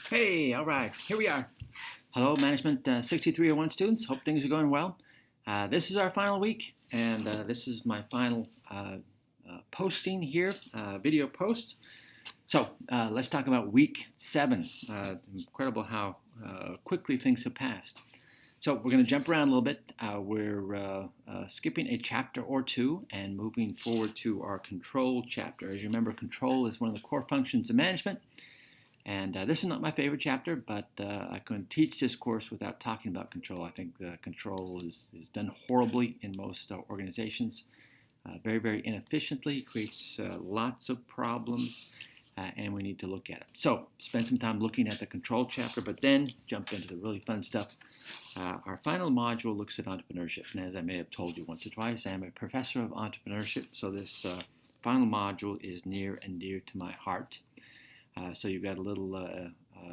Hey, all right, here we are. Hello, Management 6301 students. Hope things are going well. This is our final week, and this is my final posting here, video post. So let's talk about week 7. Incredible how quickly things have passed. So we're going to jump around a little bit. We're skipping a chapter or two and moving forward to our control chapter. As you remember, control is one of the core functions of management. And this is not my favorite chapter, but I couldn't teach this course without talking about control. I think control is done horribly in most organizations, very, very inefficiently, creates lots of problems, and we need to look at it. So spend some time looking at the control chapter, but then jump into the really fun stuff. Our final module looks at entrepreneurship, and as I may have told you once or twice, I am a professor of entrepreneurship, so this final module is near and dear to my heart. So you've got a little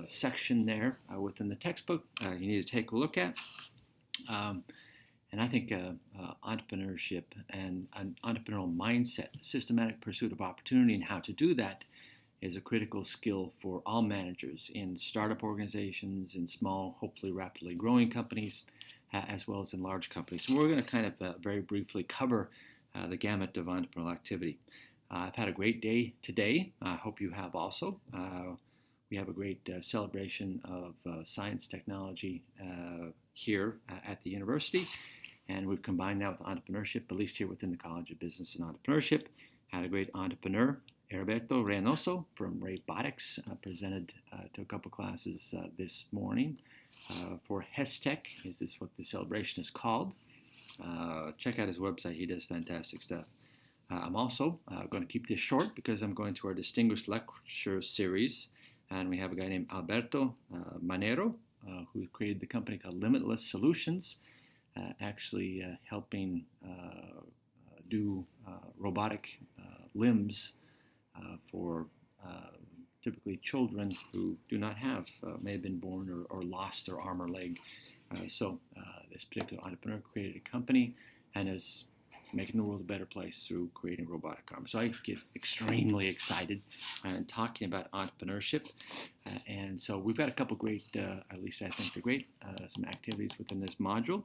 section there within the textbook you need to take a look at. And I think entrepreneurship and an entrepreneurial mindset, systematic pursuit of opportunity, and how to do that is a critical skill for all managers in startup organizations, in small, hopefully rapidly growing companies, as well as in large companies. So we're going to kind of very briefly cover the gamut of entrepreneurial activity. I've had a great day today. I hope you have also. We have a great celebration of science technology here at the university, and we've combined that with entrepreneurship, at least here within the College of Business and Entrepreneurship. Had a great entrepreneur, Herberto Reynoso from Raybotics, presented to a couple classes this morning for HESTEC. Is this what the celebration is called? Check out his website. He does fantastic stuff. I'm also going to keep this short because I'm going to our distinguished lecture series, and we have a guy named Alberto Manero who created the company called Limitless Solutions, actually helping do robotic limbs for typically children who do not have, may have been born or lost their arm or leg. So this particular entrepreneur created a company and is making the world a better place through creating robotic arms. So I get extremely excited and talking about entrepreneurship. And so we've got a couple great, at least I think they're great, some activities within this module.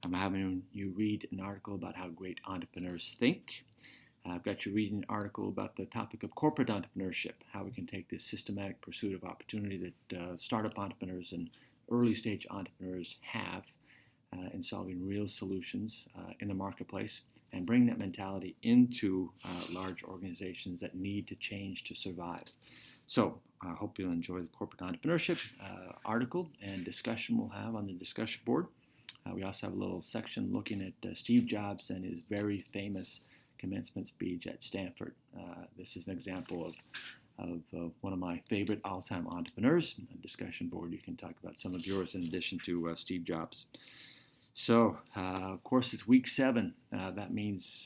I'm having you read an article about how great entrepreneurs think. I've got you reading an article about the topic of corporate entrepreneurship, how we can take this systematic pursuit of opportunity that startup entrepreneurs and early stage entrepreneurs have in solving real solutions in the marketplace, and bring that mentality into large organizations that need to change to survive. So I hope you'll enjoy the corporate entrepreneurship article and discussion we'll have on the discussion board. We also have a little section looking at Steve Jobs and his very famous commencement speech at Stanford. This is an example of one of my favorite all-time entrepreneurs. On the discussion board, you can talk about some of yours in addition to Steve Jobs. So, of course, it's week 7. That means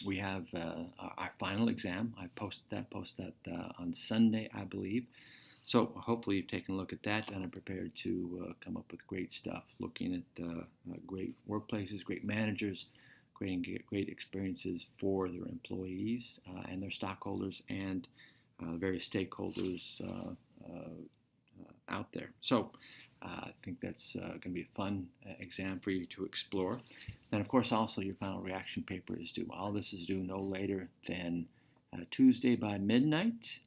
we have our final exam. I post that on Sunday, I believe. So hopefully you've taken a look at that and are prepared to come up with great stuff, looking at great workplaces, great managers, creating great experiences for their employees and their stockholders and various stakeholders out there. So I think that's going to be a fun exam for you to explore. Then, of course, also your final reaction paper is due. All this is due no later than Tuesday by midnight.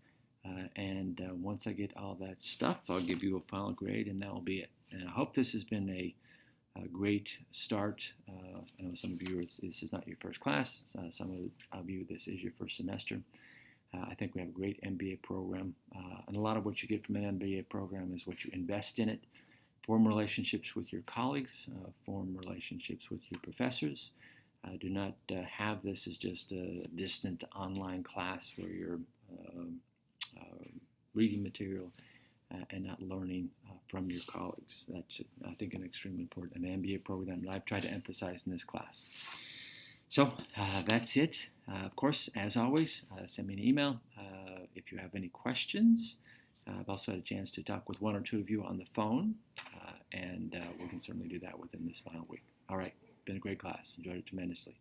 And once I get all that stuff, I'll give you a final grade, and that will be it. And I hope this has been a great start. I know some of you, this is not your first class. Some of you, this is your first semester. I think we have a great MBA program, and a lot of what you get from an MBA program is what you invest in it. Form relationships with your colleagues, form relationships with your professors. Do not have this as just a distant online class where you're reading material and not learning from your colleagues. That's, I think, an extremely important MBA program that I've tried to emphasize in this class. So that's it. Of course, as always, send me an email if you have any questions. I've also had a chance to talk with one or two of you on the phone, and we can certainly do that within this final week. All right, been a great class. Enjoyed it tremendously.